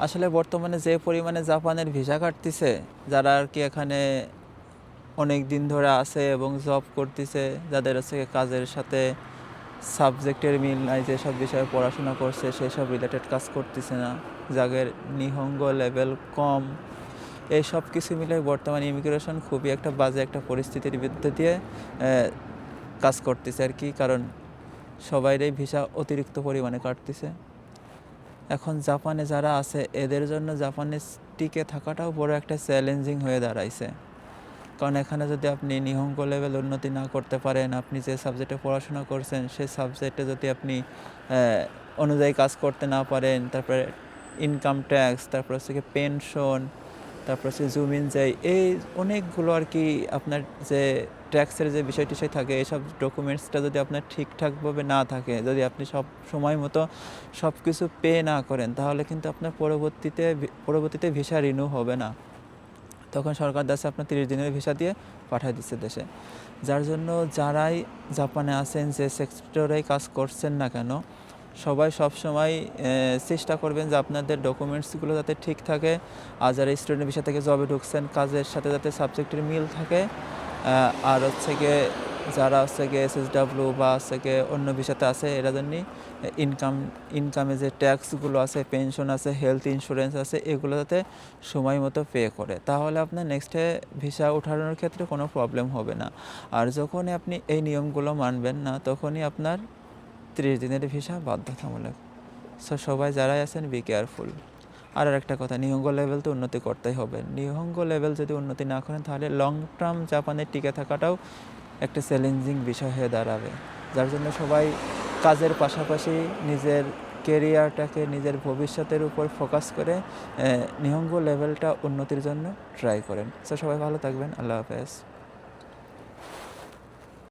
আসলে বর্তমানে যে পরিমাণে জাপানের ভিসা কাটতিছে, যারা আরকি এখানে অনেক দিন ধরে আছে এবং জব করতিছে, যাদের হচ্ছে গিয়ে কাজের সাথে সাবজেক্টের মিল নাই, যেসব বিষয়ে পড়াশোনা করছে সেসব রিলেটেড কাজ করতেছে না, যাদের নিহঙ্গ লেভেল কম, এই সব কিছু মিলে বর্তমানে ইমিগ্রেশন খুবই একটা বাজে একটা পরিস্থিতির ভিতর দিয়ে কাজ করতেছে আর কি। কারণ সবাইরই ভিসা অতিরিক্ত পরিমাণে কাটতেছে। এখন জাপানে যারা আছে এদের জন্য জাপানে টিকে থাকাটাও বড় একটা চ্যালেঞ্জিং হয়ে দাঁড়াইছে। কারণ এখানে যদি আপনি নিহঙ্গ লেভেল উন্নতি না করতে পারেন, আপনি যে সাবজেক্টে পড়াশোনা করছেন সেই সাবজেক্টে যদি আপনি অনুযায়ী কাজ করতে না পারেন, তারপরে ইনকাম ট্যাক্স, তারপর হচ্ছে গিয়ে পেনশন, তারপর হচ্ছে জুম ইন যাই, এই অনেকগুলো আর কি আপনার যে ট্যাক্সের যে বিষয় টিষয় থাকে, এইসব ডকুমেন্টসটা যদি আপনার ঠিকঠাকভাবে না থাকে, যদি আপনি সব সময় মতো সব কিছু পে না করেন, তাহলে কিন্তু আপনার পরবর্তীতে ভিসা রিনিউ হবে না। তখন সরকার দেশে আপনার 30 দিনের ভিসা দিয়ে পাঠিয়ে দিচ্ছে দেশে। যার জন্য যারাই জাপানে আছেন, যে সেক্টরেই কাজ করছেন না কেন, সবাই সবসময় চেষ্টা করবেন যে আপনাদের ডকুমেন্টসগুলো যাতে ঠিক থাকে। আর যারা স্টুডেন্ট ভিসা থেকে জবে ঢুকছেন, কাজের সাথে যাতে সাবজেক্টের মিল থাকে। আর হচ্ছে গিয়ে যারা হচ্ছে গিয়ে SSW বা হচ্ছে গিয়ে অন্য ভিসাতে আছে, এরা জন্যই ইনকামে যে ট্যাক্সগুলো আছে, পেনশন আছে, হেলথ ইন্স্যুরেন্স আছে, এগুলো যাতে সময় মতো পে করে, তাহলে আপনার নেক্সটে ভিসা ওঠানোর ক্ষেত্রে কোনো প্রবলেম হবে না। আর যখনই আপনি এই নিয়মগুলো মানবেন না, তখনই আপনার 30 দিনের ভিসা বাধ্যতামূলক। সো সবাই যারাই আছেন বি কেয়ারফুল। আর একটা কথা, নিহঙ্গ লেভেল তো উন্নতি করতেই হবে। নিহঙ্গ লেভেল যদি উন্নতি না করেন, তাহলে লং টার্ম জাপানে টিকে থাকাটাও একটা চ্যালেঞ্জিং বিষয় হয়ে দাঁড়াবে। যার জন্য সবাই কাজের পাশাপাশি নিজের কেরিয়ারটাকে, নিজের ভবিষ্যতের উপর ফোকাস করে নিহঙ্গ লেভেলটা উন্নতির জন্য ট্রাই করেন। সো সবাই ভালো থাকবেন। আল্লাহ হাফেজ।